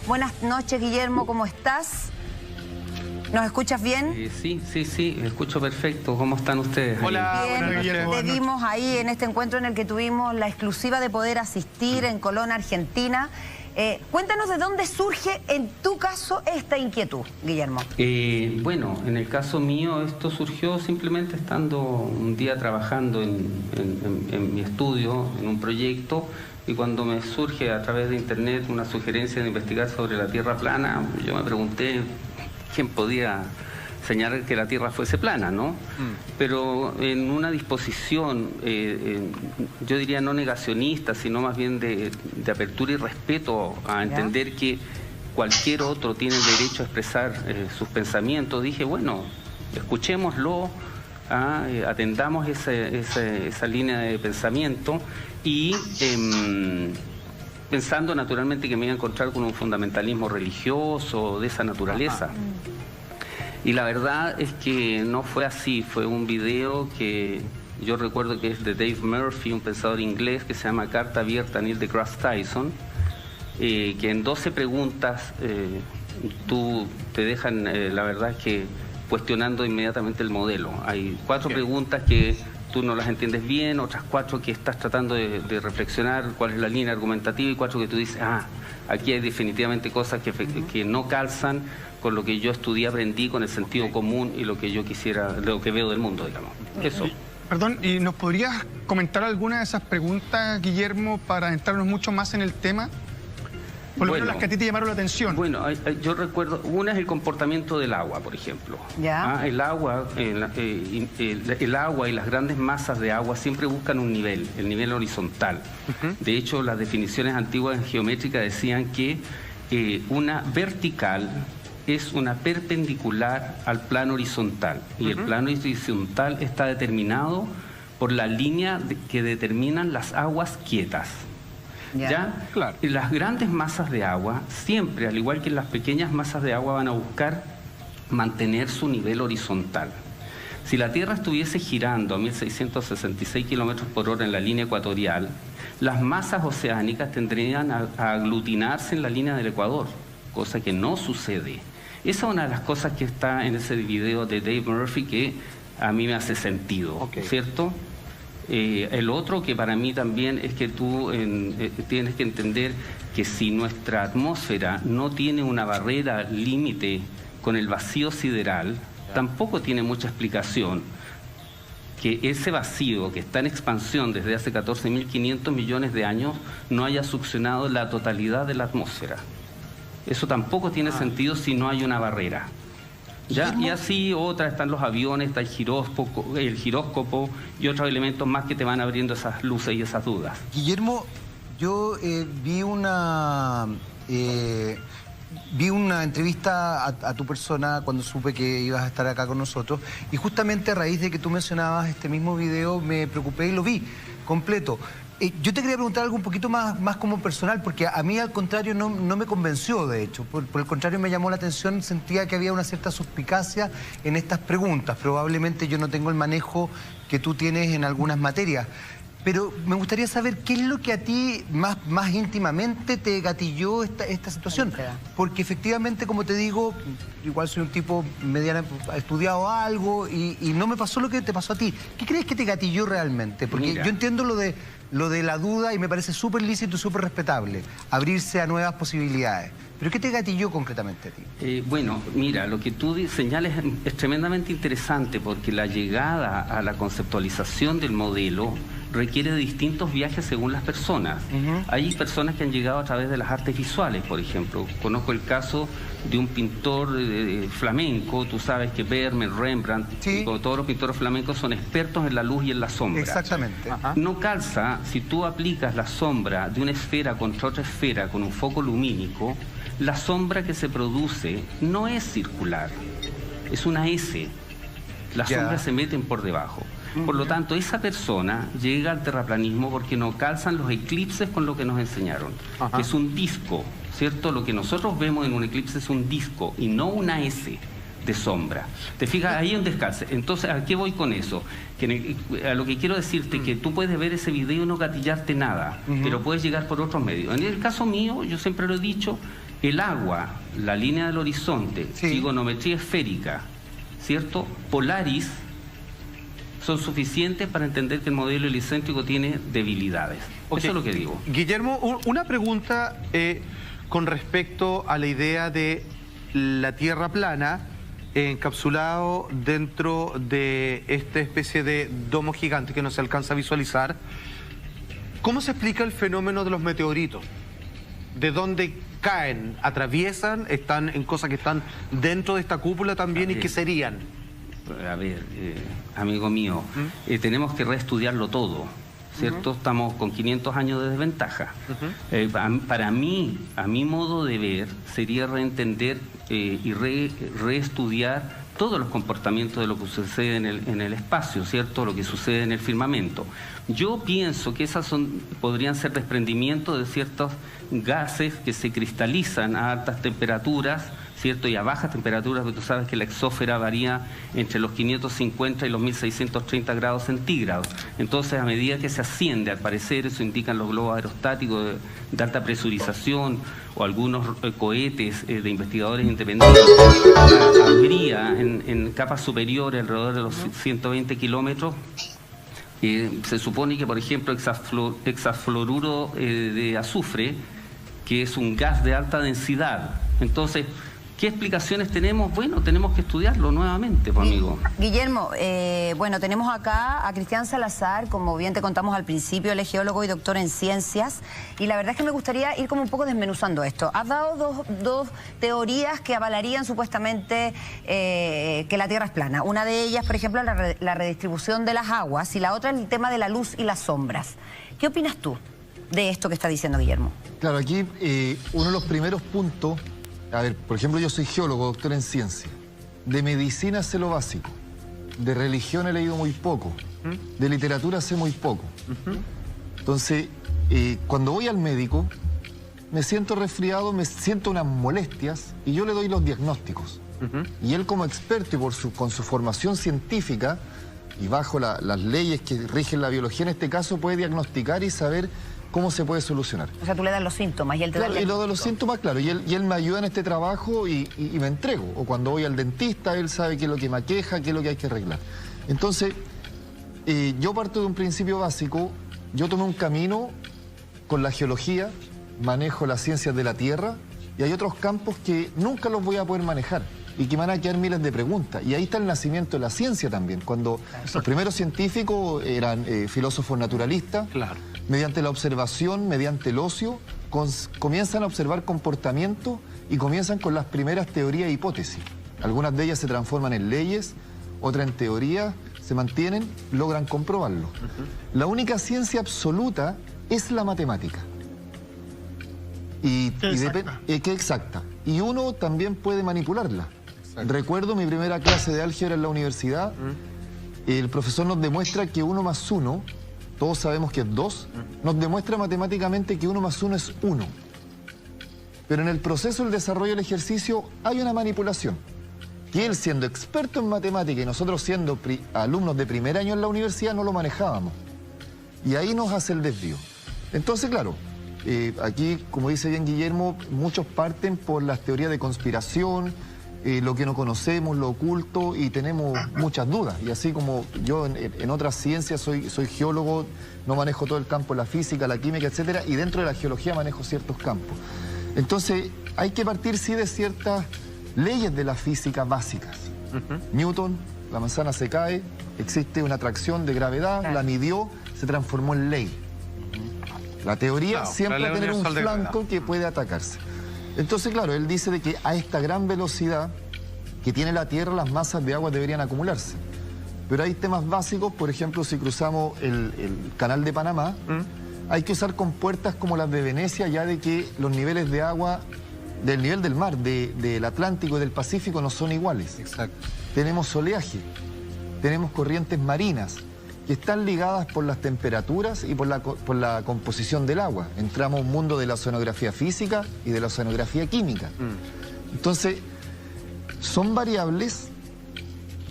Buenas noches, Guillermo, ¿cómo estás? ¿Nos escuchas bien? Sí, escucho perfecto. ¿Cómo están ustedes? Hola, Bien, Guillermo. te vimos ahí en este encuentro en el que tuvimos la exclusiva de poder asistir en Colón, Argentina. Cuéntanos de dónde surge, en tu caso, esta inquietud, Guillermo. Bueno, en el caso mío esto surgió simplemente estando un día trabajando en mi estudio, en un proyecto, y cuando me surge a través de internet una sugerencia de investigar sobre la Tierra plana, yo me pregunté quién podía señalar que la Tierra fuese plana, ¿no? Pero en una disposición, yo diría no negacionista, sino más bien de apertura y respeto a entender que cualquier otro tiene el derecho a expresar sus pensamientos, dije, bueno, escuchémoslo, atendamos esa línea de pensamiento y pensando naturalmente que me iba a encontrar con un fundamentalismo religioso de esa naturaleza. Y la verdad es que no fue así, fue un video que yo recuerdo que es de Dave Murphy, un pensador inglés, que se llama Carta Abierta a Neil deGrasse Tyson, que en 12 preguntas tú te dejan, la verdad es que cuestionando inmediatamente el modelo. Hay 4 preguntas que tú no las entiendes bien, otras 4 que estás tratando de reflexionar cuál es la línea argumentativa y 4 que tú dices, aquí hay definitivamente cosas que no calzan con lo que yo estudié, aprendí, con el sentido común y lo que yo quisiera, lo que veo del mundo, digamos. Eso. Perdón, ¿y nos podrías comentar alguna de esas preguntas, Guillermo, para adentrarnos mucho más en el tema? Por lo menos las que a ti te llamaron la atención. Bueno, yo recuerdo, una es el comportamiento del agua, por ejemplo. El agua y las grandes masas de agua siempre buscan un nivel, el nivel horizontal. De hecho, las definiciones antiguas geométricas decían que una vertical es una perpendicular al plano horizontal. Y el plano horizontal está determinado por la línea que determinan las aguas quietas. ¿Ya? Claro. Y las grandes masas de agua siempre, al igual que las pequeñas masas de agua, van a buscar mantener su nivel horizontal. Si la Tierra estuviese girando a 1666 kilómetros por hora en la línea ecuatorial, las masas oceánicas tendrían a aglutinarse en la línea del Ecuador, cosa que no sucede. Esa es una de las cosas que está en ese video de Dave Murphy que a mí me hace sentido, ¿cierto? El otro que para mí también es que tú tienes que entender que si nuestra atmósfera no tiene una barrera límite con el vacío sideral, tampoco tiene mucha explicación que ese vacío que está en expansión desde hace 14.500 millones de años no haya succionado la totalidad de la atmósfera. Eso tampoco tiene sentido si no hay una barrera. ¿Ya? Y así otras están los aviones, está el giróscopo y otros elementos más que te van abriendo esas luces y esas dudas. Guillermo, yo vi una entrevista a tu persona cuando supe que ibas a estar acá con nosotros y justamente a raíz de que tú mencionabas este mismo video me preocupé y lo vi completo. Yo te quería preguntar algo un poquito más como personal, porque a mí al contrario no me convenció, de hecho. Por el contrario me llamó la atención, sentía que había una cierta suspicacia en estas preguntas. Probablemente yo no tengo el manejo que tú tienes en algunas materias. Pero me gustaría saber qué es lo que a ti más íntimamente te gatilló esta situación. Porque efectivamente, como te digo, igual soy un tipo mediano, he estudiado algo y no me pasó lo que te pasó a ti. ¿Qué crees que te gatilló realmente? Porque yo entiendo lo de la duda y me parece súper lícito y súper respetable, abrirse a nuevas posibilidades. ¿Pero qué te gatilló concretamente a ti? Bueno, mira, lo que tú señales es tremendamente interesante porque la llegada a la conceptualización del modelo requiere de distintos viajes según las personas. Hay personas que han llegado a través de las artes visuales, por ejemplo. Conozco el caso de un pintor flamenco, tú sabes que Vermeer, Rembrandt, todos los pintores flamencos son expertos en la luz y en la sombra. Exactamente. No calza si tú aplicas la sombra de una esfera contra otra esfera con un foco lumínico, la sombra que se produce no es circular, es una S. Las sombras se meten por debajo. Por lo tanto, esa persona llega al terraplanismo porque no calzan los eclipses con lo que nos enseñaron, que es un disco, ¿cierto? Lo que nosotros vemos en un eclipse es un disco y no una S de sombra. ¿Te fijas? Ahí es un descalce. Entonces, ¿a qué voy con eso? A lo que quiero decirte que tú puedes ver ese video y no gatillarte nada, pero puedes llegar por otros medios. En el caso mío, yo siempre lo he dicho, el agua, la línea del horizonte, trigonometría esférica, ¿cierto? Polaris, son suficientes para entender que el modelo helicéntrico tiene debilidades. Eso es lo que digo. Guillermo, una pregunta con respecto a la idea de la Tierra plana encapsulado dentro de esta especie de domo gigante que no se alcanza a visualizar. ¿Cómo se explica el fenómeno de los meteoritos? ¿De dónde caen? ¿Atraviesan? ¿Están en cosas que están dentro de esta cúpula también? ¿Y qué serían? A ver, amigo mío, tenemos que reestudiarlo todo, ¿cierto? Estamos con 500 años de desventaja. Para mí, a mi modo de ver, sería reentender y reestudiar todos los comportamientos de lo que sucede en el espacio, ¿cierto? Lo que sucede en el firmamento. Yo pienso que esas podrían ser desprendimientos de ciertos gases que se cristalizan a altas temperaturas, ¿cierto? Y a bajas temperaturas, porque tú sabes que la exósfera varía entre los 550 y los 1630 grados centígrados. Entonces, a medida que se asciende, al parecer, eso indican los globos aerostáticos de alta presurización o algunos cohetes de investigadores independientes, habría en capas superiores, alrededor de los 120 kilómetros, se supone que, por ejemplo, hexafluoruro de azufre, que es un gas de alta densidad. Entonces, ¿qué explicaciones tenemos? Bueno, tenemos que estudiarlo nuevamente, pues, amigo. Guillermo, bueno, tenemos acá a Cristian Salazar, como bien te contamos al principio, él es geólogo y doctor en ciencias, y la verdad es que me gustaría ir como un poco desmenuzando esto. Has dado dos teorías que avalarían supuestamente que la Tierra es plana. Una de ellas, por ejemplo, la redistribución de las aguas, y la otra el tema de la luz y las sombras. ¿Qué opinas tú de esto que está diciendo Guillermo? Claro, aquí uno de los primeros puntos. A ver, por ejemplo, yo soy geólogo, doctor en ciencia. De medicina sé lo básico. De religión he leído muy poco. De literatura sé muy poco. Entonces, cuando voy al médico, me siento resfriado, me siento unas molestias y yo le doy los diagnósticos. Y él, como experto y con su formación científica y bajo las leyes que rigen la biología en este caso, puede diagnosticar y saber cómo se puede solucionar. O sea, tú le das los síntomas y él te da el diagnóstico. Y lo de los síntomas, claro, y él me ayuda en este trabajo y me entrego. O cuando voy al dentista, él sabe qué es lo que me aqueja, qué es lo que hay que arreglar. Entonces, yo parto de un principio básico. Yo tomé un camino con la geología, manejo las ciencias de la Tierra, y hay otros campos que nunca los voy a poder manejar y que me van a quedar miles de preguntas. Y ahí está el nacimiento de la ciencia también, cuando los primeros científicos eran filósofos naturalistas. Claro. Mediante la observación, mediante el ocio, comienzan a observar comportamiento y comienzan con las primeras teorías e hipótesis. Algunas de ellas se transforman en leyes, otras en teorías, se mantienen, logran comprobarlo. La única ciencia absoluta es la matemática. Exacta. Y uno también puede manipularla. Recuerdo mi primera clase de álgebra en la universidad. El profesor nos demuestra que 1 más 1, todos sabemos que es 2, nos demuestra matemáticamente que 1 más 1 es 1. Pero en el proceso del desarrollo del ejercicio hay una manipulación. Que él, siendo experto en matemática y nosotros siendo alumnos de primer año en la universidad, no lo manejábamos. Y ahí nos hace el desvío. Entonces, claro, aquí, como dice bien Guillermo, muchos parten por las teorías de conspiración, lo que no conocemos, lo oculto, y tenemos muchas dudas. Y así como yo en otras ciencias soy geólogo, no manejo todo el campo, la física, la química, etcétera, y dentro de la geología manejo ciertos campos. Entonces, hay que partir, sí, de ciertas leyes de la física básicas. Newton, la manzana se cae, existe una atracción de gravedad, la midió, se transformó en ley. La teoría siempre va a tener un flanco que puede atacarse. Entonces, claro, él dice de que a esta gran velocidad que tiene la Tierra, las masas de agua deberían acumularse. Pero hay temas básicos, por ejemplo, si cruzamos el canal de Panamá, hay que usar compuertas como las de Venecia, ya de que los niveles de agua, del nivel del mar, del Atlántico y del Pacífico no son iguales. Exacto. Tenemos oleaje, tenemos corrientes marinas, que están ligadas por las temperaturas y por la composición del agua. Entramos a un mundo de la oceanografía física y de la oceanografía química. Entonces, son variables,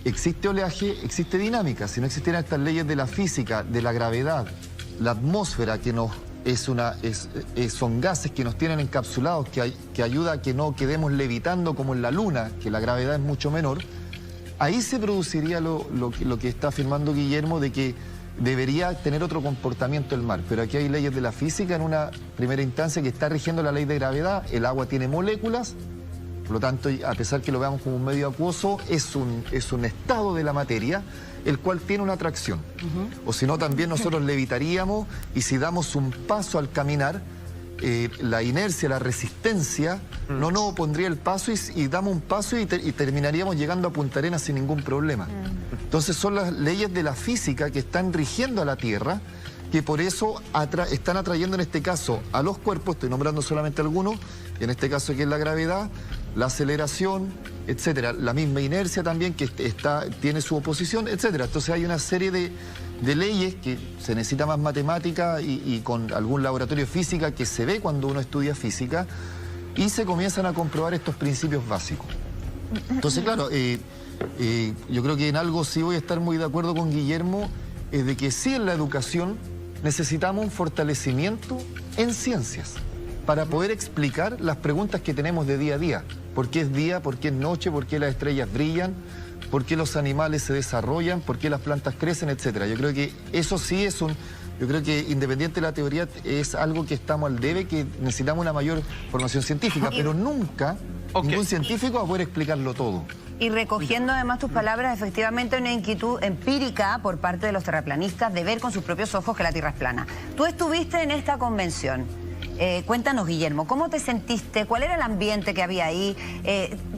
existe oleaje, existe dinámica. Si no existieran estas leyes de la física, de la gravedad, la atmósfera que nos son gases que nos tienen encapsulados, que ayuda a que no quedemos levitando como en la Luna, que la gravedad es mucho menor, ahí se produciría lo que está afirmando Guillermo, de que debería tener otro comportamiento el mar. Pero aquí hay leyes de la física en una primera instancia que está rigiendo la ley de gravedad. El agua tiene moléculas, por lo tanto, a pesar que lo veamos como un medio acuoso, es un estado de la materia, el cual tiene una atracción. O si no, también nosotros levitaríamos, y si damos un paso al caminar, la inercia, la resistencia, no nos opondría el paso, y damos un paso y terminaríamos llegando a Punta Arenas sin ningún problema. Entonces son las leyes de la física que están rigiendo a la Tierra, que por eso están atrayendo en este caso a los cuerpos, estoy nombrando solamente algunos, en este caso que es la gravedad, la aceleración, etcétera, la misma inercia también que tiene su oposición, etcétera. Entonces hay una serie de leyes que se necesita más matemática y con algún laboratorio de física que se ve cuando uno estudia física, y se comienzan a comprobar estos principios básicos. Entonces, claro, yo creo que en algo sí voy a estar muy de acuerdo con Guillermo, es de que sí, en la educación necesitamos un fortalecimiento en ciencias para poder explicar las preguntas que tenemos de día a día. ¿Por qué es día? ¿Por qué es noche? ¿Por qué las estrellas brillan? ¿Por qué los animales se desarrollan? ¿Por qué las plantas crecen? Etcétera. Yo creo que eso sí es yo creo que independiente de la teoría es algo que estamos al debe, que necesitamos una mayor formación científica, pero nunca ningún científico va a poder explicarlo todo. Y recogiendo además tus palabras, efectivamente una inquietud empírica por parte de los terraplanistas de ver con sus propios ojos que la Tierra es plana. Tú estuviste en esta convención. Cuéntanos, Guillermo, ¿cómo te sentiste? ¿Cuál era el ambiente que había ahí?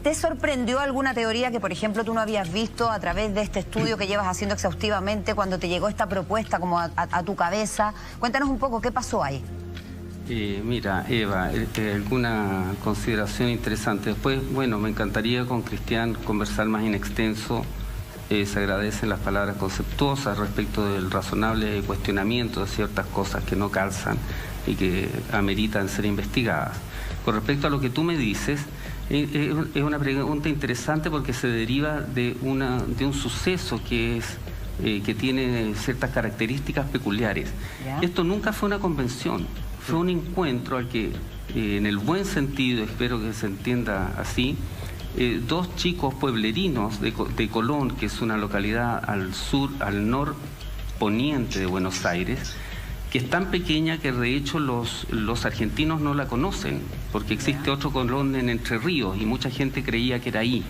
¿Te sorprendió alguna teoría que, por ejemplo, tú no habías visto a través de este estudio que llevas haciendo exhaustivamente cuando te llegó esta propuesta como a tu cabeza? Cuéntanos un poco, ¿qué pasó ahí? Mira, Eva, alguna consideración interesante. Después, bueno, me encantaría con Cristian conversar más en extenso. Se agradecen las palabras conceptuosas respecto del razonable cuestionamiento de ciertas cosas que no calzan y que ameritan ser investigadas. Con respecto a lo que tú me dices, es una pregunta interesante porque se deriva de un suceso que tiene ciertas características peculiares. Esto nunca fue una convención, fue un encuentro al que, en el buen sentido, espero que se entienda así, dos chicos pueblerinos de Colón, que es una localidad al norponiente de Buenos Aires, que es tan pequeña que de hecho los argentinos no la conocen, porque existe otro Colón en Entre Ríos y mucha gente creía que era ahí.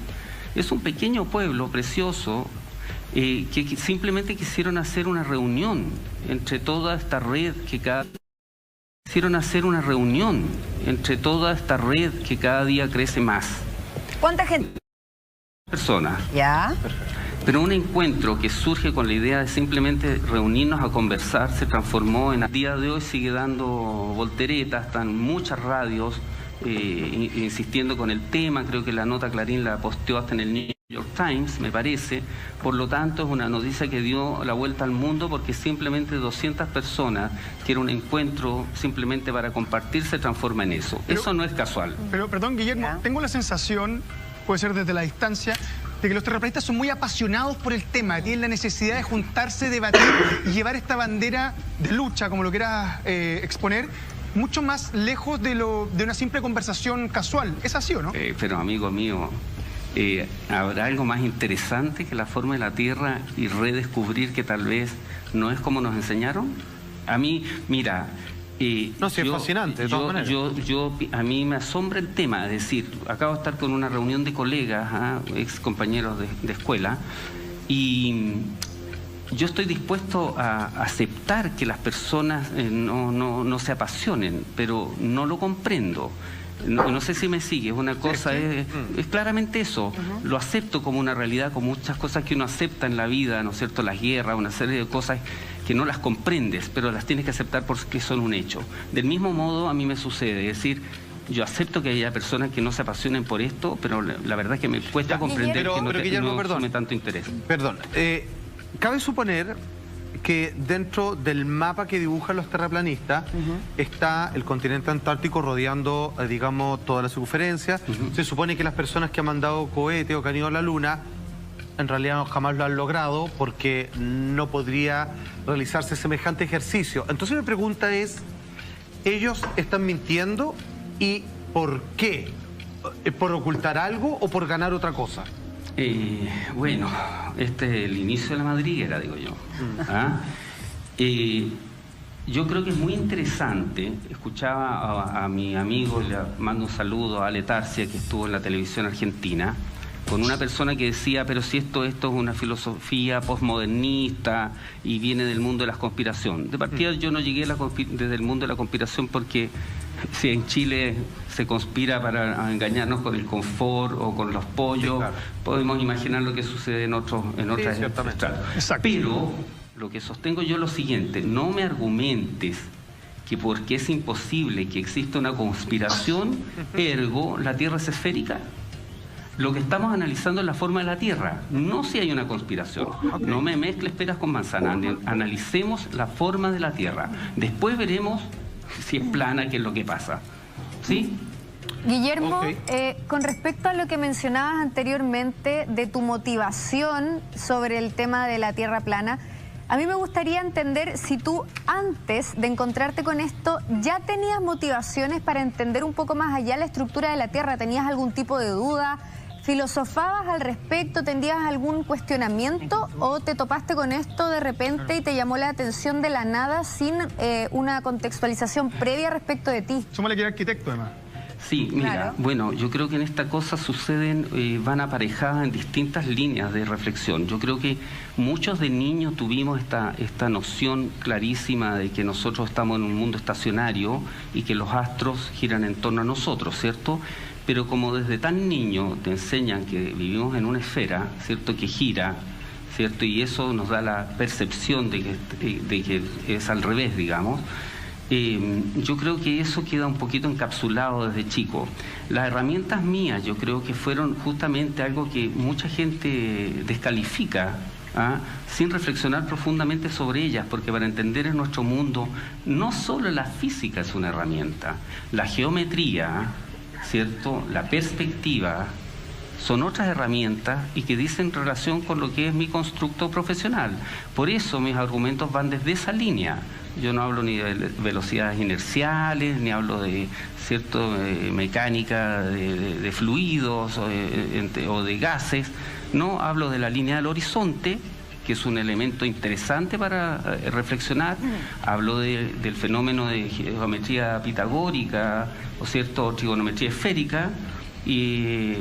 Es un pequeño pueblo precioso que simplemente quisieron hacer una reunión entre toda esta red que cada día crece más. ¿Cuánta gente? Personas. Ya. Pero un encuentro que surge con la idea de simplemente reunirnos a conversar se transformó en... A día de hoy sigue dando volteretas, están muchas radios insistiendo con el tema. Creo que la nota Clarín la posteó hasta en el New York Times, me parece. Por lo tanto, es una noticia que dio la vuelta al mundo porque simplemente 200 personas, que era un encuentro simplemente para compartir, se transforma en eso. Eso no es casual. Pero, perdón, Guillermo, tengo la sensación, puede ser desde la distancia, de que los terraplanistas son muy apasionados por el tema, tienen la necesidad de juntarse, debatir y llevar esta bandera de lucha, como lo quieras exponer, mucho más lejos de una simple conversación casual. ¿Es así o no? Pero, amigo mío, ¿habrá algo más interesante que la forma de la Tierra y redescubrir que tal vez no es como nos enseñaron? A mí, mira... no, sí, es fascinante, de todas maneras. A mí me asombra el tema, es decir, acabo de estar con una reunión de colegas, ex compañeros de escuela, y yo estoy dispuesto a aceptar que las personas no se apasionen, pero no lo comprendo. No sé si me sigue, es una cosa, es claramente eso. Lo acepto como una realidad, como muchas cosas que uno acepta en la vida, ¿no es cierto? Las guerras, una serie de cosas que no las comprendes, pero las tienes que aceptar porque son un hecho. Del mismo modo a mí me sucede, es decir, yo acepto que haya personas que no se apasionen por esto, pero la verdad es que me cuesta comprender que no tome tanto interés. Perdón, cabe suponer que dentro del mapa que dibujan los terraplanistas está el continente antártico rodeando, digamos, toda la circunferencia. Se supone que las personas que han mandado cohetes o que han ido a la Luna en realidad jamás lo han logrado porque no podría realizarse semejante ejercicio. Entonces mi pregunta es, ¿Ellos están mintiendo y por qué? ¿Por ocultar algo o por ganar otra cosa? Bueno, este es el inicio de la madriguera, digo yo. ¿Ah? Yo creo que es muy interesante. Escuchaba a mi amigo, le mando un saludo a Ale Tarcia, que estuvo en la televisión argentina, con una persona que decía, pero si esto es una filosofía postmodernista y viene del mundo de la conspiración. De partida yo no llegué desde el mundo de la conspiración porque si en Chile se conspira para engañarnos con el confort o con los pollos, sí, claro, podemos imaginar lo que sucede en otras estratos. Pero lo que sostengo yo es lo siguiente: no me argumentes que porque es imposible que exista una conspiración, ergo la Tierra es esférica. Lo que estamos analizando es la forma de la Tierra, no si hay una conspiración. No me mezcles peras con manzanas, analicemos la forma de la Tierra. Después veremos si es plana, qué es lo que pasa. ¿Sí? Guillermo, con respecto a lo que mencionabas anteriormente de tu motivación sobre el tema de la Tierra plana, a mí me gustaría entender si tú, antes de encontrarte con esto, ya tenías motivaciones para entender un poco más allá la estructura de la Tierra. ¿Tenías algún tipo de duda? ¿Filosofabas al respecto? ¿Tendrías algún cuestionamiento? ¿O te topaste con esto de repente y te llamó la atención de la nada sin una contextualización previa respecto de ti? Súmale que eres arquitecto, además. Sí, mira, claro. Bueno, yo creo que en esta cosa suceden, van aparejadas en distintas líneas de reflexión. Yo creo que muchos de niños tuvimos esta noción clarísima de que nosotros estamos en un mundo estacionario y que los astros giran en torno a nosotros, ¿cierto? Pero como desde tan niño te enseñan que vivimos en una esfera, ¿cierto?, que gira, ¿cierto?, y eso nos da la percepción de que es al revés, digamos. Yo creo que eso queda un poquito encapsulado desde chico. Las herramientas mías yo creo que fueron justamente algo que mucha gente descalifica, sin reflexionar profundamente sobre ellas, porque para entender en nuestro mundo no solo la física es una herramienta, la geometría, ¿cierto?, la perspectiva, son otras herramientas y que dicen relación con lo que es mi constructo profesional. Por eso mis argumentos van desde esa línea. Yo no hablo ni de velocidades inerciales, ni hablo de mecánica de fluidos o de gases. No, hablo de la línea del horizonte, que es un elemento interesante para reflexionar. Hablo del fenómeno de geometría pitagórica, o trigonometría esférica, y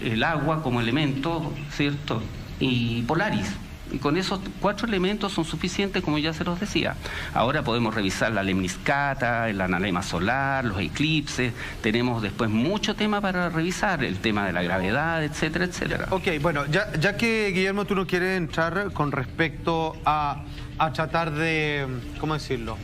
el agua como elemento, ¿cierto?, y Polaris. Y con esos 4 elementos son suficientes, como ya se los decía. Ahora podemos revisar la lemniscata, el analema solar, los eclipses. Tenemos después mucho tema para revisar, el tema de la gravedad, etcétera, etcétera. Ok, bueno, ya que, Guillermo, tú no quieres entrar con respecto a tratar de, ¿cómo decirlo?,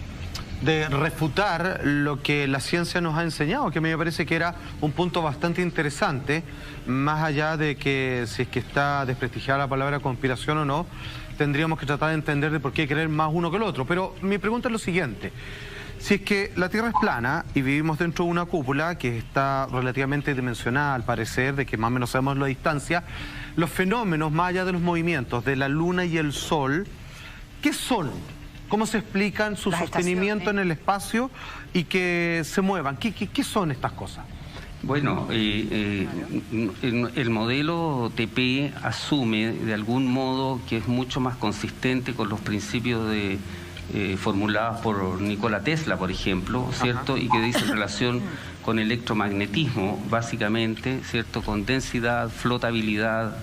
de refutar lo que la ciencia nos ha enseñado, que a mí me parece que era un punto bastante interesante, más allá de que si es que está desprestigiada la palabra conspiración o no, tendríamos que tratar de entender de por qué creer más uno que el otro. Pero mi pregunta es lo siguiente: si es que la Tierra es plana y vivimos dentro de una cúpula que está relativamente dimensionada, al parecer, de que más o menos sabemos la distancia, los fenómenos, más allá de los movimientos de la Luna y el Sol, ¿qué son? ¿Cómo se explican su sostenimiento en el espacio y que se muevan? ¿Qué son estas cosas? Bueno, el modelo TP asume de algún modo que es mucho más consistente con los principios formulados por Nikola Tesla, por ejemplo, ¿cierto? Ajá. Y que dice relación con electromagnetismo, básicamente, ¿cierto?, con densidad, flotabilidad,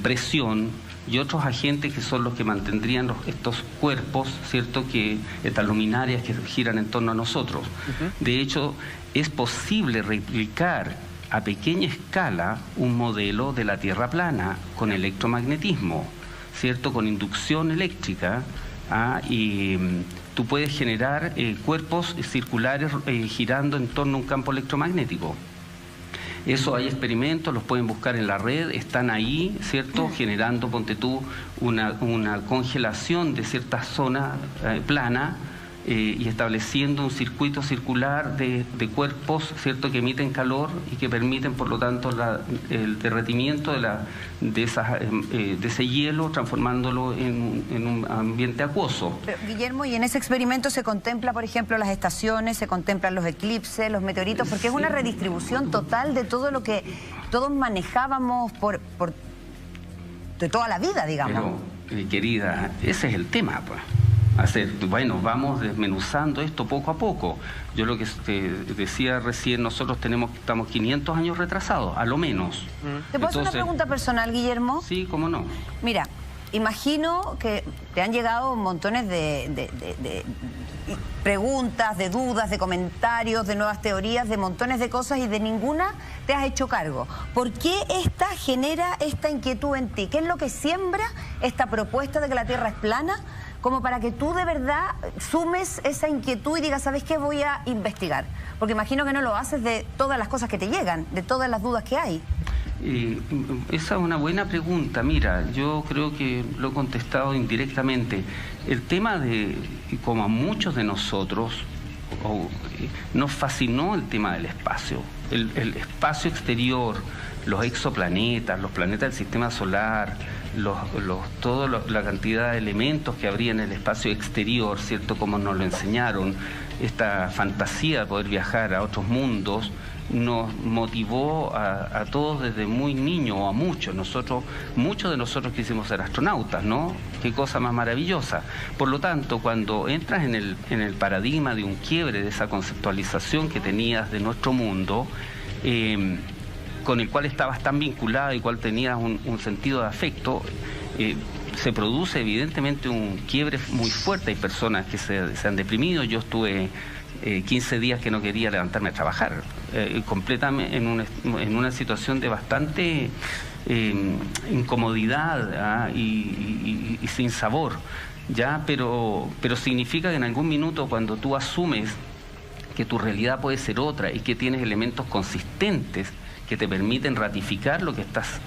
presión y otros agentes que son los que mantendrían estos cuerpos, ¿cierto?, estas luminarias que giran en torno a nosotros. De hecho, es posible replicar a pequeña escala un modelo de la Tierra plana con electromagnetismo, ¿cierto?, con inducción eléctrica, y tú puedes generar cuerpos circulares girando en torno a un campo electromagnético. Eso hay experimentos, los pueden buscar en la red, están ahí, ¿cierto?, generando, ponte tú, una congelación de ciertas zonas planas, y estableciendo un circuito circular de cuerpos, ¿cierto?, que emiten calor y que permiten, por lo tanto, el derretimiento de ese hielo, transformándolo en un ambiente acuoso. Pero, Guillermo, ¿y en ese experimento se contempla, por ejemplo, las estaciones, se contemplan los eclipses, los meteoritos? Porque es una redistribución total de todo lo que todos manejábamos de toda la vida, digamos. Pero, querida, ese es el tema, pues. Bueno, vamos desmenuzando esto poco a poco. Yo lo que te decía recién, nosotros estamos 500 años retrasados, a lo menos. ¿Te puedo hacer una pregunta personal, Guillermo? Sí, cómo no. Mira, imagino que te han llegado montones de preguntas, de dudas, de comentarios, de nuevas teorías, de montones de cosas, y de ninguna te has hecho cargo. ¿Por qué esta genera esta inquietud en ti? ¿Qué es lo que siembra esta propuesta de que la Tierra es plana? Como para que tú de verdad sumes esa inquietud y digas, ¿sabes qué? Voy a investigar. Porque imagino que no lo haces de todas las cosas que te llegan, de todas las dudas que hay. Esa es una buena pregunta. Mira, yo creo que lo he contestado indirectamente. El tema como a muchos de nosotros, nos fascinó el tema del espacio. El espacio exterior, los exoplanetas, los planetas del sistema solar, toda la cantidad de elementos que habría en el espacio exterior, ¿cierto?, como nos lo enseñaron, esta fantasía de poder viajar a otros mundos, nos motivó a todos desde muy niños, o a muchos de nosotros quisimos ser astronautas, ¿no? Qué cosa más maravillosa. Por lo tanto, cuando entras en el paradigma de un quiebre de esa conceptualización que tenías de nuestro mundo, con el cual estabas tan vinculado y cual tenías un sentido de afecto, se produce evidentemente un quiebre muy fuerte. Hay personas que se han deprimido. Yo estuve 15 días que no quería levantarme a trabajar, completamente en una situación de bastante incomodidad, y sin sabor, ¿ya? Pero significa que en algún minuto, cuando tú asumes que tu realidad puede ser otra y que tienes elementos consistentes que te permiten ratificar lo que estás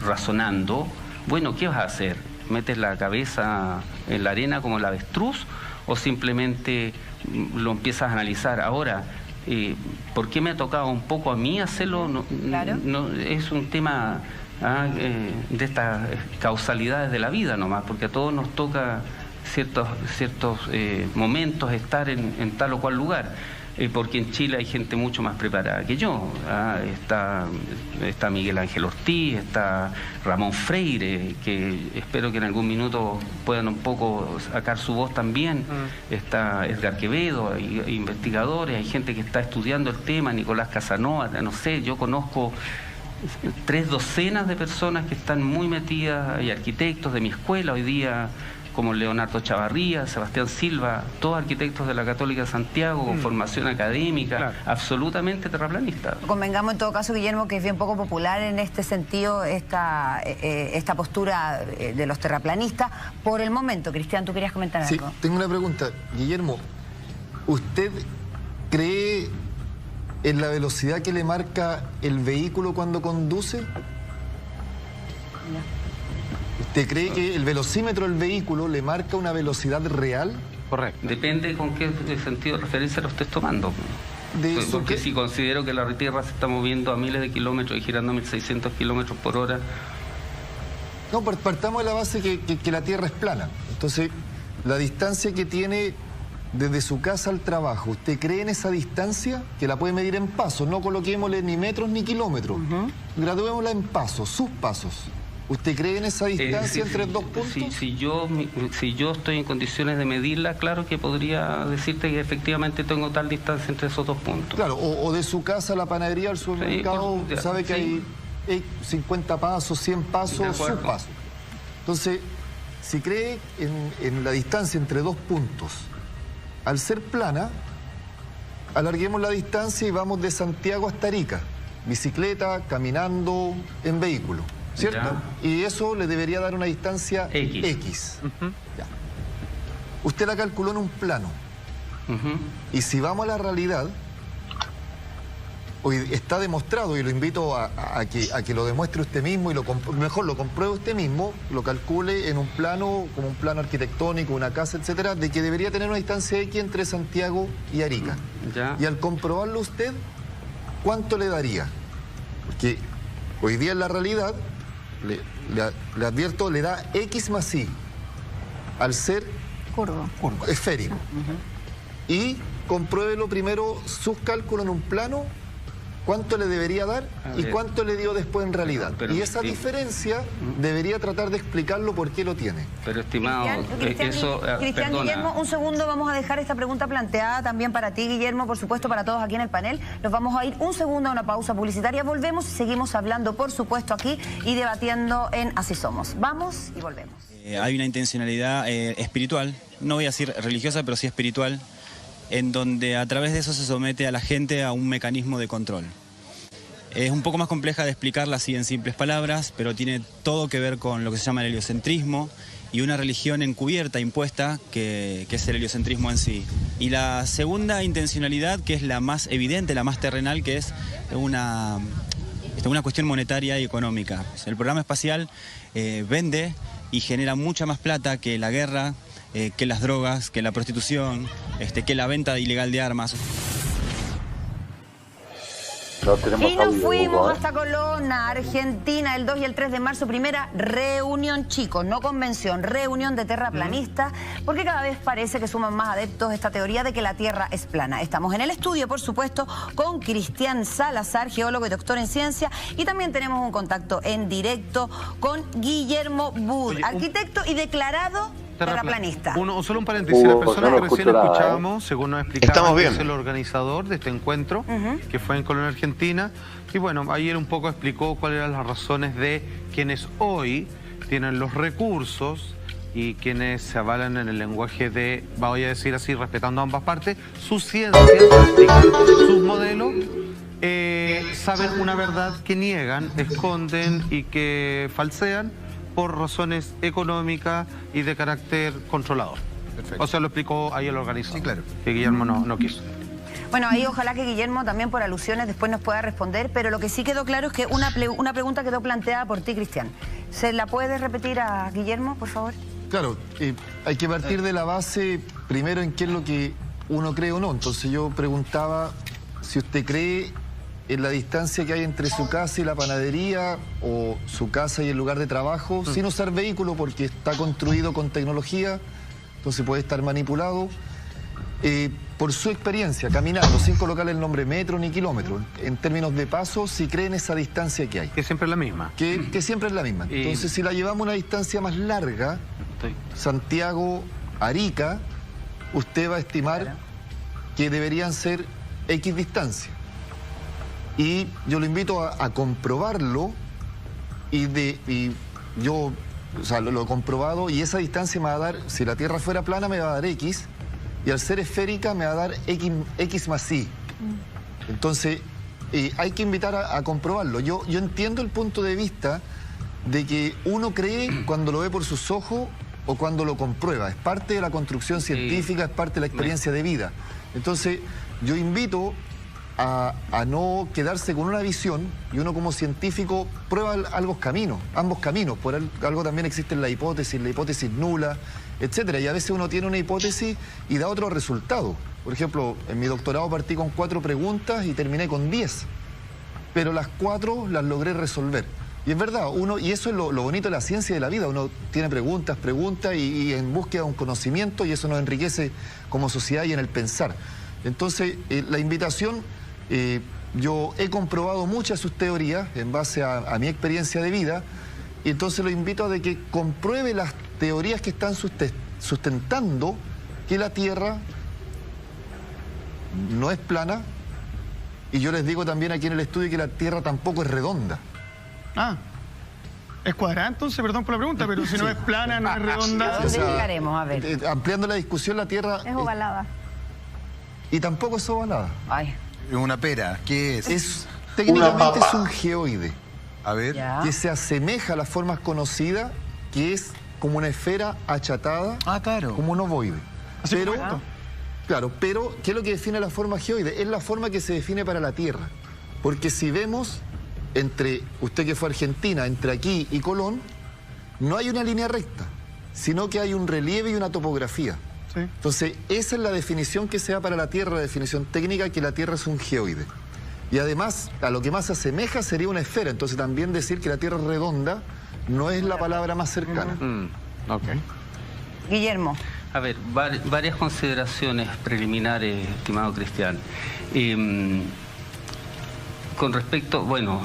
razonando, bueno, ¿qué vas a hacer? ¿Metes la cabeza en la arena como el avestruz o simplemente lo empiezas a analizar? Ahora, ¿por qué me ha tocado un poco a mí hacerlo? Claro. No, es un tema de estas causalidades de la vida nomás, porque a todos nos toca ciertos momentos estar en tal o cual lugar. Porque en Chile hay gente mucho más preparada que yo. Está Miguel Ángel Ortiz, está Ramón Freire, que espero que en algún minuto puedan un poco sacar su voz también. Está Edgar Quevedo, hay investigadores, hay gente que está estudiando el tema, Nicolás Casanova, no sé, yo conozco 3 docenas de personas que están muy metidas, hay arquitectos de mi escuela hoy día, como Leonardo Chavarría, Sebastián Silva, todos arquitectos de la Católica de Santiago, con formación académica, claro, absolutamente terraplanista. Convengamos en todo caso, Guillermo, que es bien poco popular en este sentido esta postura de los terraplanistas. Por el momento, Cristian, ¿tú querías comentar algo? Sí, tengo una pregunta. Guillermo, ¿usted cree en la velocidad que le marca el vehículo cuando conduce? ¿Usted cree que el velocímetro del vehículo le marca una velocidad real? Correcto. Depende con qué sentido de referencia lo estés tomando. Porque si considero que la Tierra se está moviendo a miles de kilómetros y girando a 1600 kilómetros por hora... No, partamos de la base que la Tierra es plana. Entonces, la distancia que tiene desde su casa al trabajo, ¿usted cree en esa distancia? Que la puede medir en pasos, no coloquémosle ni metros ni kilómetros. Graduémosla en pasos, sus pasos. ¿Usted cree en esa distancia entre dos puntos? Si yo estoy en condiciones de medirla, claro que podría decirte que efectivamente tengo tal distancia entre esos 2 puntos. Claro, o de su casa a la panadería, al supermercado, sabe que hay 50 pasos, 100 pasos, sus pasos. Entonces, si cree en la distancia entre 2 puntos, al ser plana, alarguemos la distancia y vamos de Santiago hasta Arica. Bicicleta, caminando, en vehículo. ¿Cierto? Ya. Y eso le debería dar una distancia X. Ya. Usted la calculó en un plano. Y si vamos a la realidad, hoy está demostrado, y lo invito a que lo demuestre usted mismo y mejor lo compruebe usted mismo, lo calcule en un plano, como un plano arquitectónico, una casa, etcétera, de que debería tener una distancia X entre Santiago y Arica. Ya. Y al comprobarlo usted, ¿cuánto le daría? Porque hoy día en la realidad, le advierto, le da X más Y al ser esférico. Y compruébelo primero sus cálculos en un plano, cuánto le debería dar y cuánto le dio después en realidad. Y esa diferencia debería tratar de explicarlo por qué lo tiene. Pero estimado, Cristian Guillermo, un segundo, vamos a dejar esta pregunta planteada también para ti, Guillermo, por supuesto para todos aquí en el panel. Nos vamos a ir un segundo a una pausa publicitaria, volvemos y seguimos hablando, por supuesto, aquí y debatiendo en Así Somos. Vamos y volvemos. Hay una intencionalidad espiritual, no voy a decir religiosa, pero sí espiritual, en donde a través de eso se somete a la gente a un mecanismo de control. Es un poco más compleja de explicarla así en simples palabras, pero tiene todo que ver con lo que se llama el heliocentrismo y una religión encubierta, impuesta, que es el heliocentrismo en sí. Y la segunda intencionalidad, que es la más evidente, la más terrenal, que es una cuestión monetaria y económica. El programa espacial vende y genera mucha más plata que la guerra, que las drogas, que la prostitución, que la venta ilegal de armas. Y nos fuimos hasta Colona, Argentina, el 2 y el 3 de marzo, primera reunión, chicos, no convención, reunión de terraplanistas, porque cada vez parece que suman más adeptos esta teoría de que la Tierra es plana. Estamos en el estudio, por supuesto, con Cristian Salazar, geólogo y doctor en ciencia, y también tenemos un contacto en directo con Guillermo Bud, arquitecto y declarado terraplanista. Solo un paréntesis, la persona que recién escuchábamos, según nos explicaba, es el organizador de este encuentro, que fue en Colón, Argentina, y bueno, ayer un poco explicó cuáles eran las razones de quienes hoy tienen los recursos y quienes se avalan en el lenguaje de, voy a decir así, respetando ambas partes, sus ciencias, sus modelos, saben una verdad que niegan, esconden y que falsean por razones económicas y de carácter controlador. Perfecto. O sea, lo explicó ahí el organizador. Sí, claro. Que Guillermo no quiso. Bueno, ahí ojalá que Guillermo también por alusiones después nos pueda responder, pero lo que sí quedó claro es que una pregunta quedó planteada por ti, Cristian. ¿Se la puedes repetir a Guillermo, por favor? Claro, hay que partir de la base primero en qué es lo que uno cree o no. Entonces yo preguntaba si usted cree en la distancia que hay entre su casa y la panadería, o su casa y el lugar de trabajo, sin usar vehículo porque está construido con tecnología, entonces puede estar manipulado. Por su experiencia, caminando, sin colocarle el nombre metro ni kilómetro, en términos de paso, si cree en esa distancia que hay. Que siempre es la misma. Que siempre es la misma. Entonces, si la llevamos a una distancia más larga, Santiago-Arica, usted va a estimar que deberían ser X distancia. Y yo lo invito a comprobarlo yo, o sea, lo he comprobado y esa distancia me va a dar, si la Tierra fuera plana me va a dar X y al ser esférica me va a dar X más Y. Entonces hay que invitar a comprobarlo. Yo entiendo el punto de vista de que uno cree cuando lo ve por sus ojos o cuando lo comprueba. Es parte de la construcción científica, es parte de la experiencia de vida. Entonces yo invito a no quedarse con una visión y uno como científico prueba ambos caminos. Por algo también existe la hipótesis nula, etcétera. Y a veces uno tiene una hipótesis y da otro resultado. Por ejemplo, en mi doctorado partí con 4 preguntas y terminé con 10. Pero las 4 las logré resolver. Y es verdad, y eso es lo bonito de la ciencia y de la vida. Uno tiene preguntas y en búsqueda de un conocimiento y eso nos enriquece como sociedad y en el pensar. Entonces, la invitación... yo he comprobado muchas de sus teorías en base a mi experiencia de vida y entonces lo invito a que compruebe las teorías que están sustentando que la Tierra no es plana y yo les digo también aquí en el estudio que la Tierra tampoco es redonda. ¿Es cuadrada entonces? Perdón por la pregunta, pero si no es plana, no es redonda... ¿A dónde llegaremos? A ver. Ampliando la discusión, la Tierra... Es ovalada. Y tampoco es ovalada. Ay. Es una pera. ¿Qué es? Técnicamente es un geoide. A ver. Que se asemeja a las formas conocidas, que es como una esfera achatada, claro, como un ovoide. Pero, ¿qué es lo que define la forma geoide? Es la forma que se define para la Tierra. Porque si vemos entre, usted que fue a Argentina, entre aquí y Colón, no hay una línea recta, sino que hay un relieve y una topografía. Sí. Entonces, esa es la definición que se da para la Tierra, la definición técnica, que la Tierra es un geoide. Y además, a lo que más se asemeja sería una esfera. Entonces, también decir que la Tierra es redonda no es la palabra más cercana. Okay. Guillermo. A ver, varias consideraciones preliminares, estimado Cristian. Con respecto, bueno,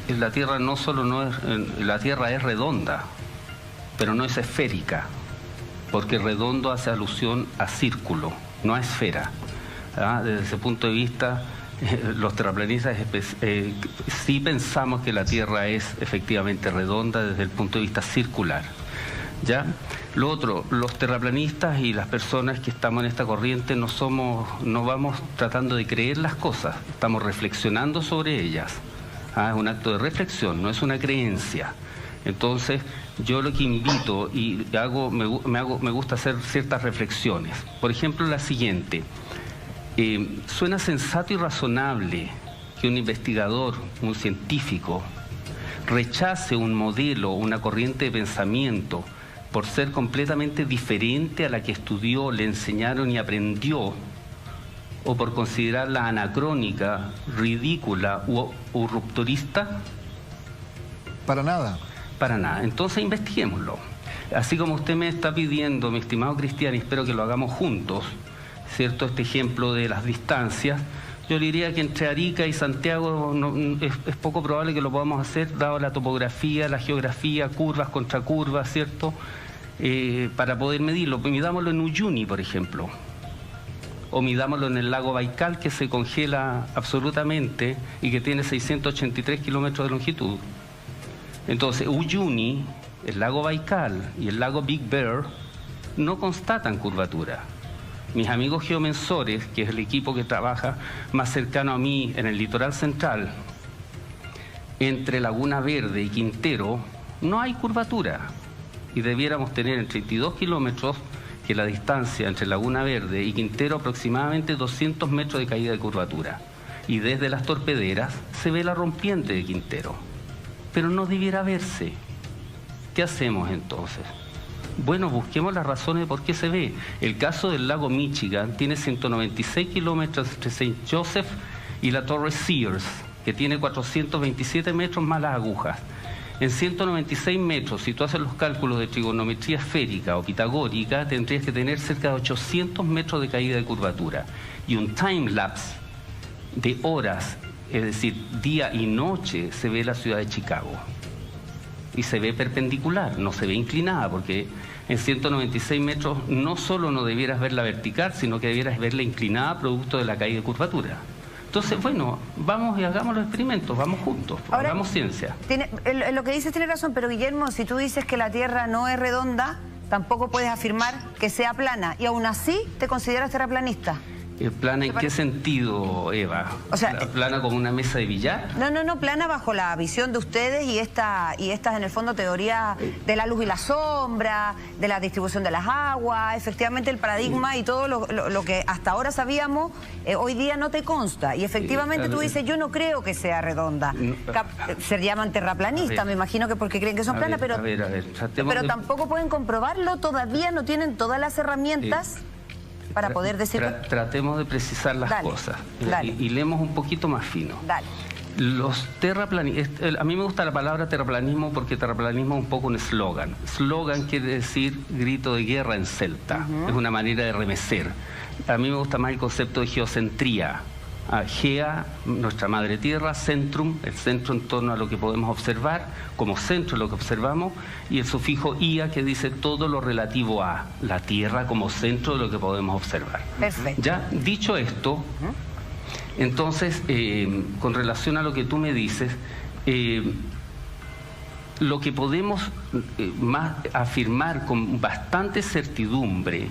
la Tierra no solo no es, la Tierra es redonda, pero no es esférica, porque redondo hace alusión a círculo, no a esfera. Desde ese punto de vista, los terraplanistas sí pensamos que la Tierra es efectivamente redonda desde el punto de vista circular. ¿Ya? Lo otro, los terraplanistas y las personas que estamos en esta corriente no vamos tratando de creer las cosas, estamos reflexionando sobre ellas. Es un acto de reflexión, no es una creencia. Entonces, yo lo que invito y me gusta hacer ciertas reflexiones. Por ejemplo, la siguiente. Suena sensato y razonable que un investigador, un científico, rechace un modelo, una corriente de pensamiento por ser completamente diferente a la que estudió, le enseñaron y aprendió, o por considerarla anacrónica, ridícula o rupturista? Para nada. Para nada. Entonces investiguémoslo. Así como usted me está pidiendo, mi estimado Cristian, y espero que lo hagamos juntos, ¿cierto? Este ejemplo de las distancias, yo le diría que entre Arica y Santiago es poco probable que lo podamos hacer, dado la topografía, la geografía, curvas contra curvas, ¿cierto? Para poder medirlo. Midámoslo en Uyuni, por ejemplo. O midámoslo en el lago Baikal, que se congela absolutamente y que tiene 683 kilómetros de longitud. Entonces, Uyuni, el lago Baikal y el lago Big Bear no constatan curvatura. Mis amigos geomensores, que es el equipo que trabaja más cercano a mí en el litoral central, entre Laguna Verde y Quintero, no hay curvatura. Y debiéramos tener en 32 kilómetros, que la distancia entre Laguna Verde y Quintero aproximadamente 200 metros de caída de curvatura. Y desde las torpederas se ve la rompiente de Quintero. Pero no debiera verse. ¿Qué hacemos entonces? Bueno, busquemos las razones de por qué se ve. El caso del lago Michigan tiene 196 kilómetros entre St. Joseph y la Torre Sears, que tiene 427 metros más las agujas. En 196 metros, si tú haces los cálculos de trigonometría esférica o pitagórica, tendrías que tener cerca de 800 metros de caída de curvatura. Y un time-lapse de horas, es decir, día y noche, se ve la ciudad de Chicago. Y se ve perpendicular, no se ve inclinada, porque en 196 metros no solo no debieras verla vertical, sino que debieras verla inclinada producto de la caída de curvatura. Entonces, bueno, vamos y hagamos los experimentos, vamos juntos, ahora, hagamos ciencia. Lo que dices tiene razón, pero Guillermo, si tú dices que la Tierra no es redonda, tampoco puedes afirmar que sea plana, y aún así te consideras terraplanista. ¿Plana en qué sentido, Eva? O sea, ¿plana como una mesa de billar? No, plana bajo la visión de ustedes y estas en el fondo teoría de la luz y la sombra, de la distribución de las aguas, efectivamente el paradigma y todo lo que hasta ahora sabíamos, hoy día no te consta. Y efectivamente tú dices, yo no creo que sea redonda. Se llaman terraplanistas, me imagino que porque creen que son planas, pero tampoco pueden comprobarlo, todavía no tienen todas las herramientas para poder decir... Tratemos de precisar las cosas y leemos un poquito más fino. Dale. Los terraplanistas, a mí me gusta la palabra terraplanismo porque terraplanismo es un poco un eslogan. Eslogan quiere decir grito de guerra en celta, es una manera de remecer. A mí me gusta más el concepto de geocentría. Gea, nuestra madre tierra, centrum, el centro en torno a lo que podemos observar, como centro lo que observamos, y el sufijo ia que dice todo lo relativo a la tierra como centro de lo que podemos observar. Perfecto. Ya, dicho esto, entonces, con relación a lo que tú me dices, lo que podemos más afirmar con bastante certidumbre,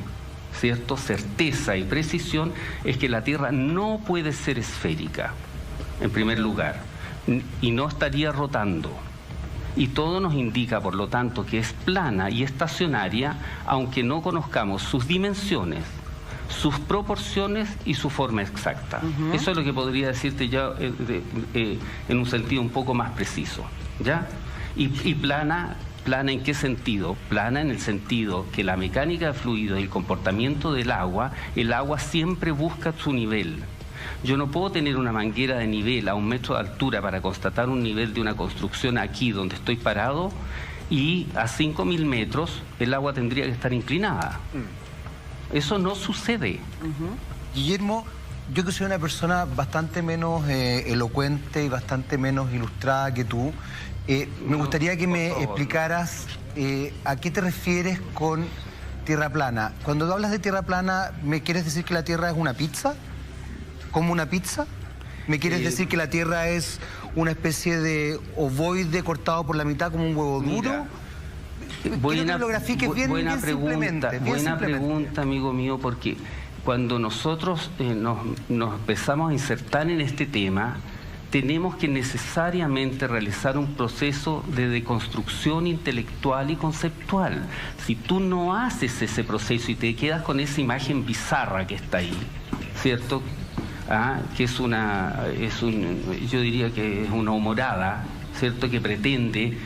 ¿cierto?, certeza y precisión, es que la Tierra no puede ser esférica, en primer lugar, y no estaría rotando. Y todo nos indica, por lo tanto, que es plana y estacionaria, aunque no conozcamos sus dimensiones, sus proporciones y su forma exacta. Eso es lo que podría decirte ya en un sentido un poco más preciso, ¿ya? Y plana ¿en qué sentido? Plana en el sentido que la mecánica de fluido y el comportamiento del agua, el agua siempre busca su nivel. Yo no puedo tener una manguera de nivel a 1 metro de altura para constatar un nivel de una construcción aquí donde estoy parado, y a 5.000 metros el agua tendría que estar inclinada. Eso no sucede. Guillermo, yo que soy una persona bastante menos elocuente y bastante menos ilustrada que tú, me gustaría que me explicaras a qué te refieres con tierra plana. Cuando tú hablas de tierra plana, ¿me quieres decir que la Tierra es una pizza? ¿Como una pizza? ¿Me quieres decir que la Tierra es una especie de ovoide cortado por la mitad como un huevo duro? Buena pregunta, amigo mío, porque cuando nosotros nos empezamos a insertar en este tema, tenemos que necesariamente realizar un proceso de deconstrucción intelectual y conceptual. Si tú no haces ese proceso y te quedas con esa imagen bizarra que está ahí, ¿cierto? Que yo diría que es una humorada, ¿cierto? Que pretende,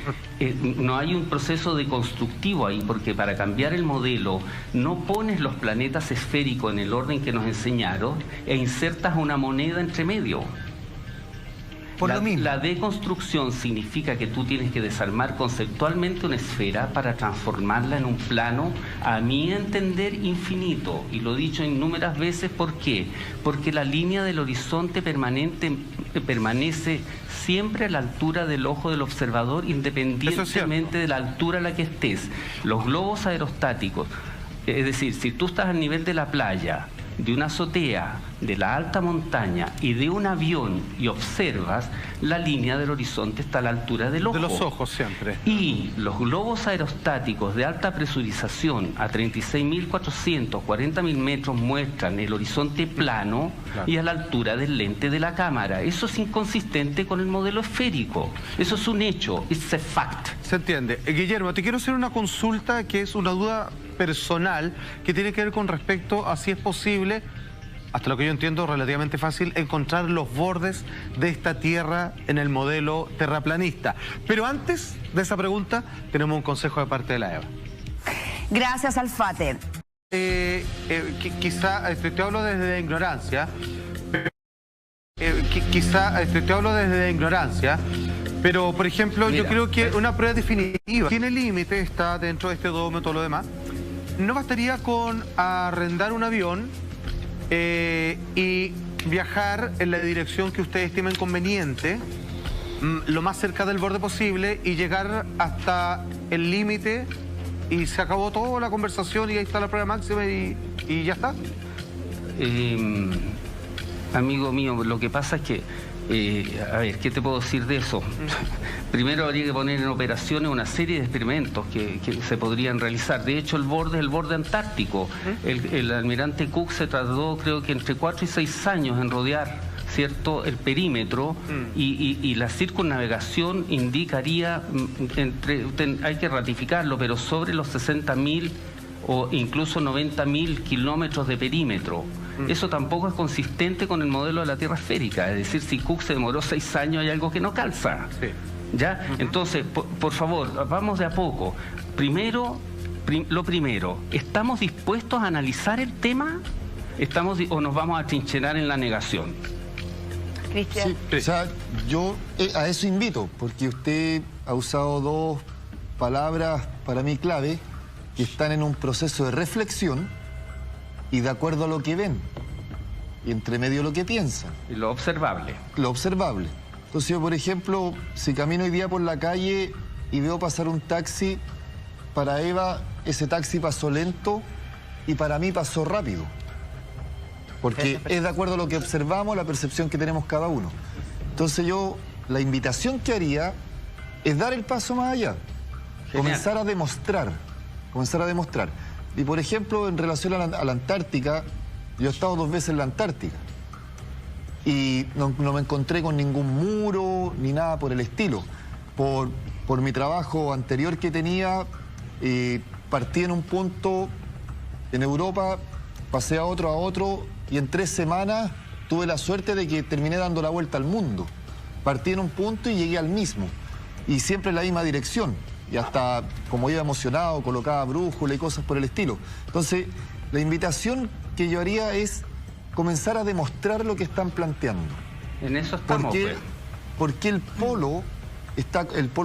no hay un proceso deconstructivo ahí, porque para cambiar el modelo no pones los planetas esféricos en el orden que nos enseñaron e insertas una moneda entre medio. La deconstrucción significa que tú tienes que desarmar conceptualmente una esfera para transformarla en un plano, a mi entender, infinito. Y lo he dicho innumerables veces, ¿por qué? Porque la línea del horizonte permanece siempre a la altura del ojo del observador, independientemente de la altura a la que estés. Los globos aerostáticos, es decir, si tú estás al nivel de la playa, de una azotea, de la alta montaña y de un avión y observas, la línea del horizonte está a la altura del ojo. De los ojos siempre. Y los globos aerostáticos de alta presurización a 36.400, 40.000 metros muestran el horizonte plano, claro, y a la altura del lente de la cámara. Eso es inconsistente con el modelo esférico. Eso es un hecho. It's a fact. Se entiende. Guillermo, te quiero hacer una consulta que es una duda personal que tiene que ver con respecto a si es posible, hasta lo que yo entiendo relativamente fácil, encontrar los bordes de esta Tierra en el modelo terraplanista. Pero antes de esa pregunta tenemos un consejo de parte de la Eva. Gracias, Alfate. Quizá te hablo desde la ignorancia. Te hablo desde la ignorancia. Pero, por ejemplo, yo creo que una prueba definitiva tiene límite, está dentro de este domo, todo lo demás. No bastaría con arrendar un avión y viajar en la dirección que ustedes estimen conveniente, lo más cerca del borde posible, y llegar hasta el límite y se acabó toda la conversación y ahí está la prueba máxima y ya está. Amigo mío, lo que pasa es que a ver, ¿qué te puedo decir de eso? Primero habría que poner en operaciones una serie de experimentos que se podrían realizar. De hecho, el borde antártico. El almirante Cook se tardó, creo que entre 4 y 6 años en rodear, ¿cierto?, el perímetro, y la circunnavegación indicaría, hay que ratificarlo, pero sobre los 60.000 o incluso 90.000 kilómetros de perímetro. Eso tampoco es consistente con el modelo de la Tierra esférica. Es decir, si Cook se demoró 6 años, hay algo que no calza. Sí. ¿Ya? Entonces, por favor, vamos de a poco. Lo primero, ¿estamos dispuestos a analizar el tema? ¿O nos vamos a trincherar en la negación? Cristian. Sí, o sea, yo a eso invito, porque usted ha usado 2 palabras para mí clave, que están en un proceso de reflexión y de acuerdo a lo que ven, y entre medio lo que piensan. Y lo observable. Lo observable. Entonces yo, por ejemplo, si camino hoy día por la calle y veo pasar un taxi, para Eva ese taxi pasó lento y para mí pasó rápido. Porque es de acuerdo a lo que observamos, la percepción que tenemos cada uno. Entonces yo, la invitación que haría es dar el paso más allá. Genial. Comenzar a demostrar. Y por ejemplo, en relación a la Antártica, yo he estado 2 veces en la Antártica y no me encontré con ningún muro ni nada por el estilo. Por mi trabajo anterior que tenía, partí en un punto en Europa pasé a otro, y en 3 semanas tuve la suerte de que terminé dando la vuelta al mundo. Partí en un punto y llegué al mismo. Y siempre en la misma dirección. Y hasta, como iba emocionado, colocaba brújula y cosas por el estilo. Entonces, la invitación que yo haría es comenzar a demostrar lo que están planteando. En eso estamos. Porque el polo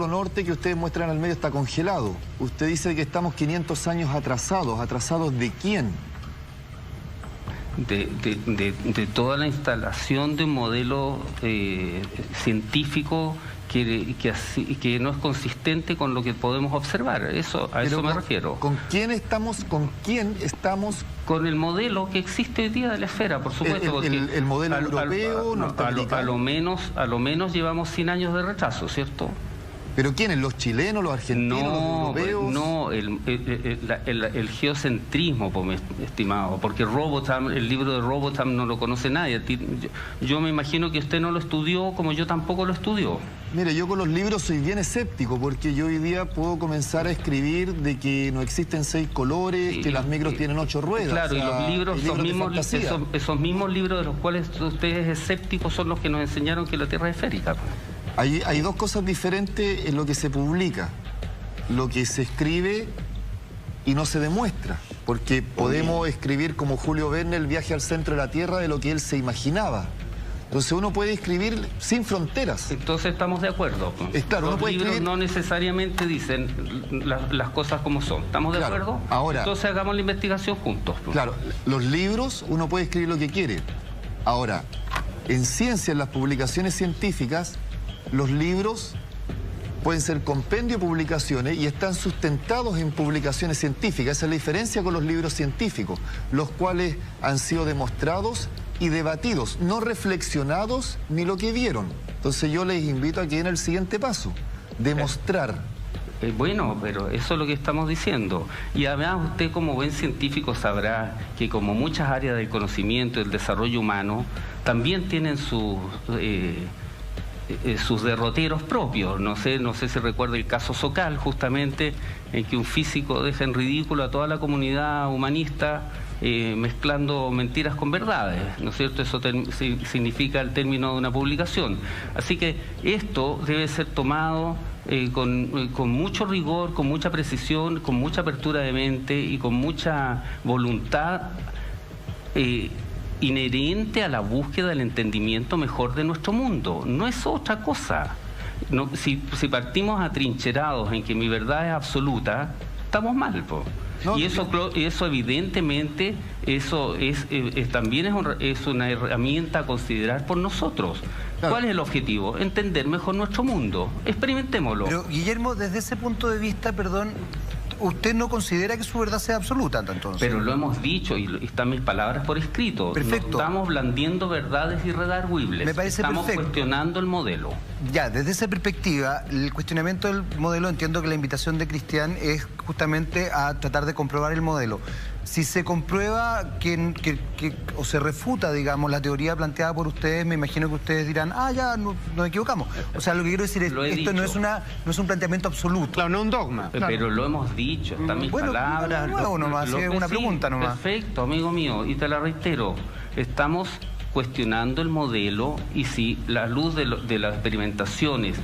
norte que ustedes muestran al medio está congelado. Usted dice que estamos 500 años atrasados. ¿Atrasados de quién? De toda la instalación de un modelo científico que no es consistente con lo que podemos observar. A eso me refiero. ¿Con quién estamos? Con el modelo que existe hoy día de la esfera, por supuesto. El modelo europeo, norteamericano. A lo menos llevamos 100 años de retraso, ¿cierto? ¿Pero quiénes? ¿Los chilenos, los argentinos, los europeos? No, el geocentrismo, mi estimado, porque Robotham, el libro de Robotham no lo conoce nadie. Yo me imagino que usted no lo estudió como yo tampoco lo estudió. Mire, yo con los libros soy bien escéptico, porque yo hoy día puedo comenzar a escribir de que no existen 6 colores, que las micros tienen 8 ruedas. Claro, y los libros, esos mismos libros de los cuales ustedes escépticos son los que nos enseñaron que la Tierra es esférica. Hay 2 cosas diferentes en lo que se publica. Lo que se escribe y no se demuestra. Porque podemos escribir como Julio Verne el viaje al centro de la Tierra de lo que él se imaginaba. Entonces uno puede escribir sin fronteras. Entonces estamos de acuerdo. Claro, los libros no necesariamente dicen las cosas como son. ¿Estamos de acuerdo? Ahora, entonces hagamos la investigación juntos. Claro, los libros uno puede escribir lo que quiere. Ahora, en ciencia, en las publicaciones científicas, los libros pueden ser compendio de publicaciones y están sustentados en publicaciones científicas. Esa es la diferencia con los libros científicos, los cuales han sido demostrados y debatidos, no reflexionados ni lo que vieron. Entonces yo les invito a que den el siguiente paso, demostrar. Bueno, pero eso es lo que estamos diciendo. Y además usted como buen científico sabrá que como muchas áreas del conocimiento y del desarrollo humano también tienen sus derroteros propios. No sé si recuerda el caso Sokal, justamente, en que un físico deja en ridículo a toda la comunidad humanista mezclando mentiras con verdades, ¿no es cierto? Eso significa el término de una publicación. Así que esto debe ser tomado con mucho rigor, con mucha precisión, con mucha apertura de mente y con mucha voluntad inherente a la búsqueda del entendimiento mejor de nuestro mundo. No es otra cosa. No, si partimos atrincherados en que mi verdad es absoluta, estamos mal, po. No, y eso evidentemente, también es una herramienta a considerar por nosotros. Claro. ¿Cuál es el objetivo? Entender mejor nuestro mundo. Experimentémoslo. Pero, Guillermo, desde ese punto de vista, perdón, usted no considera que su verdad sea absoluta, entonces. Pero lo hemos dicho y están mis palabras por escrito. Perfecto. No estamos blandiendo verdades irredarguibles. Me parece estamos perfecto. Cuestionando el modelo. Ya, desde esa perspectiva, el cuestionamiento del modelo, entiendo que la invitación de Cristian es justamente a tratar de comprobar el modelo. Si se comprueba o se refuta, digamos, la teoría planteada por ustedes, me imagino que ustedes dirán, ya, nos equivocamos. O sea, lo que quiero decir es que esto no es un planteamiento absoluto. Claro, no es un dogma. Pero claro. Lo hemos dicho, están mis palabras. Es una pregunta nomás. Perfecto, amigo mío, y te la reitero. Estamos cuestionando el modelo y si la luz de las experimentaciones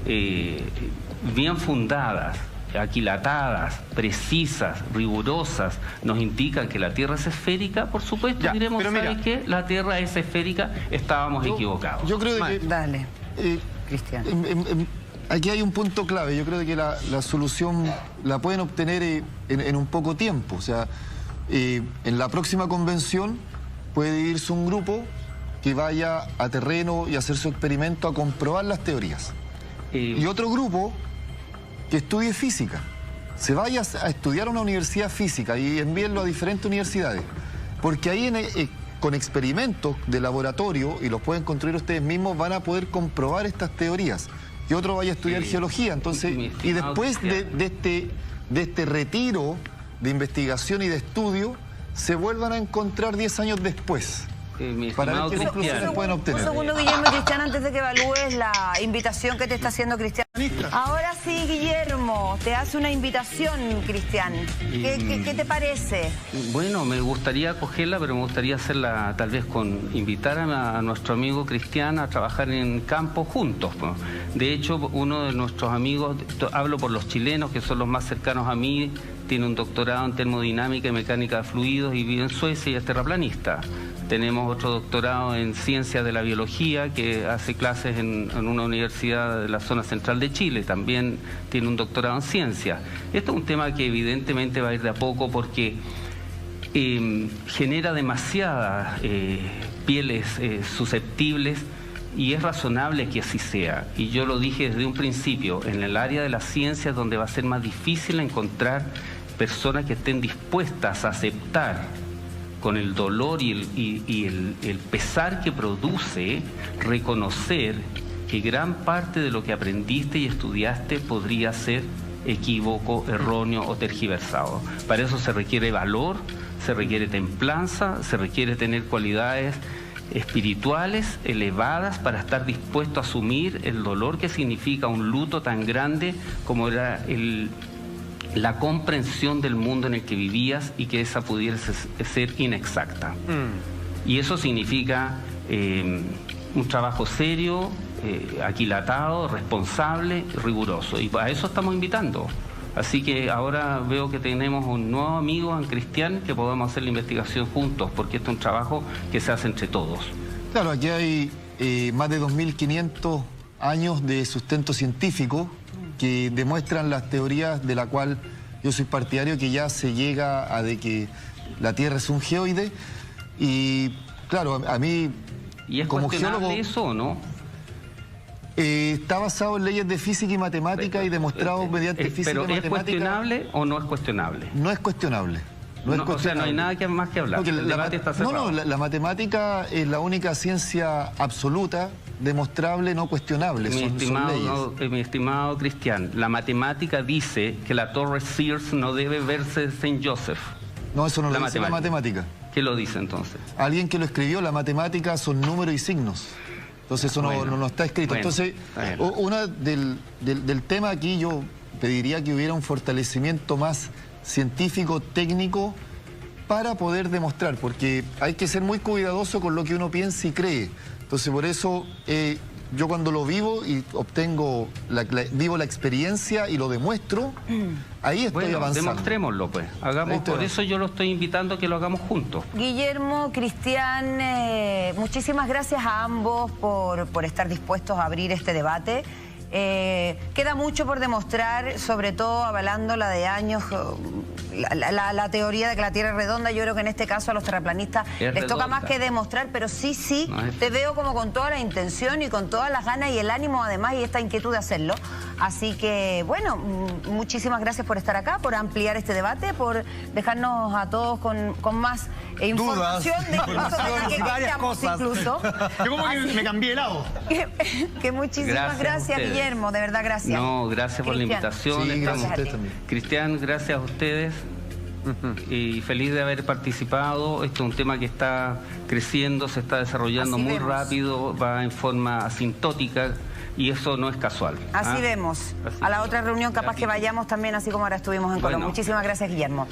bien fundadas, aquilatadas, precisas, rigurosas, nos indican que la Tierra es esférica, por supuesto diremos, ¿sabes qué? La Tierra es esférica, estábamos equivocados. Yo creo que... Dale, Cristian. Aquí hay un punto clave. Yo creo que la solución la pueden obtener en un poco tiempo. O sea, en la próxima convención puede irse un grupo que vaya a terreno y hacer su experimento a comprobar las teorías. Y otro grupo que estudie física. Se vaya a estudiar a una universidad física y envíenlo a diferentes universidades. Porque ahí con experimentos de laboratorio, y los pueden construir ustedes mismos, van a poder comprobar estas teorías. Y otro vaya a estudiar geología. Entonces, y después de este retiro de investigación y de estudio, se vuelvan a encontrar 10 años después. Para ver qué conclusiones pueden obtener. Un segundo, Guillermo y Cristian, antes de que evalúes la invitación que te está haciendo Cristian. Ahora sí, Guillermo, te hace una invitación, Cristian. ¿Qué te parece? Bueno, me gustaría acogerla, pero me gustaría hacerla tal vez invitar a nuestro amigo Cristian a trabajar en campo juntos. De hecho, uno de nuestros amigos, hablo por los chilenos, que son los más cercanos a mí, tiene un doctorado en termodinámica y mecánica de fluidos y vive en Suecia y es terraplanista. Tenemos otro doctorado en ciencias de la biología que hace clases en una universidad de la zona central de Chile. También tiene un doctorado en ciencias. Esto es un tema que evidentemente va a ir de a poco porque genera demasiadas pieles susceptibles y es razonable que así sea. Y yo lo dije desde un principio, en el área de las ciencias donde va a ser más difícil encontrar personas que estén dispuestas a aceptar con el dolor y el pesar que produce, reconocer que gran parte de lo que aprendiste y estudiaste podría ser equívoco, erróneo o tergiversado. Para eso se requiere valor, se requiere templanza, se requiere tener cualidades espirituales elevadas para estar dispuesto a asumir el dolor que significa un luto tan grande como era la comprensión del mundo en el que vivías y que esa pudiera ser inexacta. Y eso significa un trabajo serio, aquilatado, responsable, riguroso. Y a eso estamos invitando. Así que ahora veo que tenemos un nuevo amigo en Cristian que podemos hacer la investigación juntos, porque este es un trabajo que se hace entre todos. Claro, aquí hay más de 2.500 años de sustento científico que demuestran las teorías de la cual yo soy partidario, que ya se llega a de que la Tierra es un geoide. Y claro, a mí ¿y es como cuestionable geólogo, eso o no? Está basado en leyes de física y matemática y demostrado mediante física y matemática. ¿Pero es cuestionable o no es cuestionable? No es cuestionable. O sea, no hay nada más que hablar. El debate está cerrado. No, la matemática es la única ciencia absoluta, demostrable, no cuestionable. Mi estimado Cristian, la matemática dice que la torre Sears no debe verse de Saint Joseph. No, eso no lo dice la matemática. ¿Qué lo dice entonces? Alguien que lo escribió, la matemática son números y signos. Entonces eso no está escrito. Entonces, del tema aquí yo pediría que hubiera un fortalecimiento más científico, técnico, para poder demostrar, porque hay que ser muy cuidadoso con lo que uno piensa y cree. Entonces por eso yo cuando lo vivo y vivo la experiencia y lo demuestro, ahí estoy avanzando. Demostrémoslo pues, por eso yo lo estoy invitando a que lo hagamos juntos. Guillermo, Cristian, muchísimas gracias a ambos por estar dispuestos a abrir este debate. Queda mucho por demostrar, sobre todo avalando la de años, la teoría de que la Tierra es redonda. Yo creo que en este caso a los terraplanistas les toca más que demostrar, pero sí, te veo como con toda la intención y con todas las ganas y el ánimo además y esta inquietud de hacerlo. Así que, bueno, muchísimas gracias por estar acá, por ampliar este debate, por dejarnos a todos con más información de varias cosas. Incluso. Yo como que me cambié de lado. Que muchísimas gracias Guillermo, de verdad gracias. No, gracias por la invitación. Sí, gracias a ustedes también. Cristian, gracias a ustedes. Y feliz de haber participado. Este es un tema que está creciendo, se está desarrollando muy rápido, va en forma asintótica y eso no es casual. Así vemos. A la otra reunión capaz que vayamos también, así como ahora estuvimos en Colón. Muchísimas gracias, Guillermo.